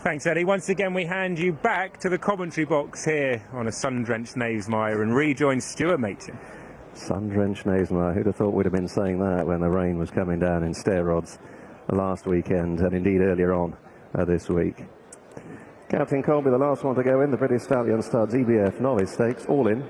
Thanks, Eddie. Once again, we hand you back to the commentary box here on a sun-drenched Knavesmire and rejoin Stuart Machin. Sun-drenched Knavesmire. Who'd have thought we'd have been saying that when the rain was coming down in stair rods last weekend and indeed earlier on this week. Captain Colby, the last one to go in, the British Stallion Studs EBF Novice Stakes, all in.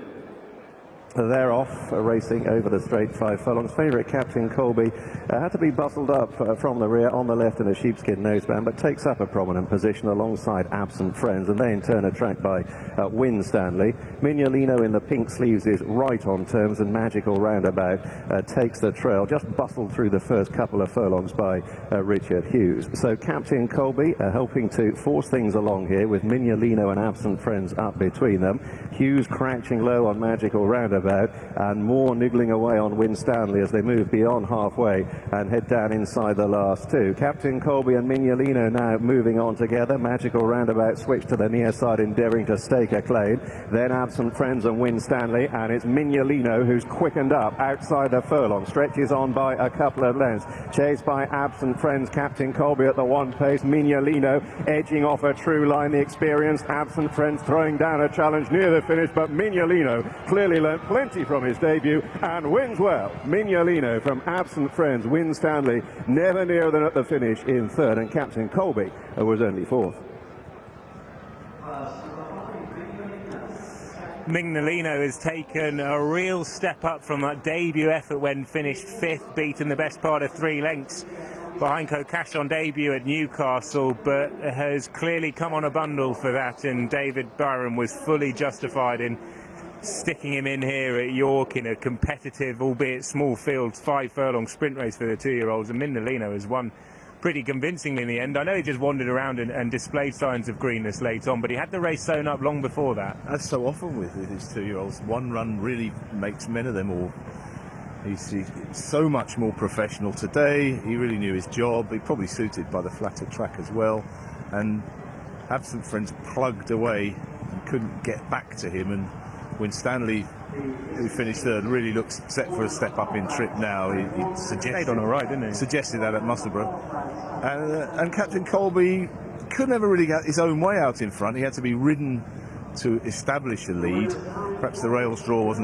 They're off, racing over the straight 5 furlongs. Favourite Captain Colby had to be bustled up from the rear on the left in a sheepskin noseband, but takes up a prominent position alongside Absent Friends, and they in turn are tracked by Winstanley. Mignolino in the pink sleeves is right on terms, and Magical Roundabout takes the trail, just bustled through the first couple of furlongs by Richard Hughes. So Captain Colby helping to force things along here with Mignolino and Absent Friends up between them. Hughes crouching low on Magical Roundabout, and more niggling away on Winstanley as they move beyond halfway and head down inside the last two. Captain Colby and Mignolino now moving on together. Magical Roundabout switch to the near side, endeavouring to stake a claim. Then Absent Friends and Winstanley, and it's Mignolino who's quickened up outside the furlong, stretches on by a couple of lengths, chased by Absent Friends. Captain Colby at the one pace, Mignolino edging off a true line. The experienced Absent Friends throwing down a challenge near the finish, but Mignolino clearly learnt plenty from his debut and wins well. Mignolino from Absent Friends. Winstanley never nearer than at the finish in third, and Captain Colby was only fourth. Mignolino has taken a real step up from that debut effort when finished fifth, beaten the best part of 3 lengths behind Cash on debut at Newcastle, but has clearly come on a bundle for that, and David Byron was fully justified in sticking him in here at York in a competitive, albeit small field, 5 furlong sprint race for the 2-year-olds, and Mignolino has won pretty convincingly in the end. I know he just wandered around and displayed signs of greenness late on, but he had the race sewn up long before that. As so often with his 2-year-olds, one run really makes men of them all. He's so much more professional today. He really knew his job. He probably suited by the flatter track as well, and Absent Friends plugged away and couldn't get back to him, and Winstanley, who finished third, really looks set for a step up in trip now. He suggested on all right, didn't he? Suggested that at Musselburgh. And Captain Colby could never really get his own way out in front. He had to be ridden to establish a lead. Perhaps the rails draw wasn't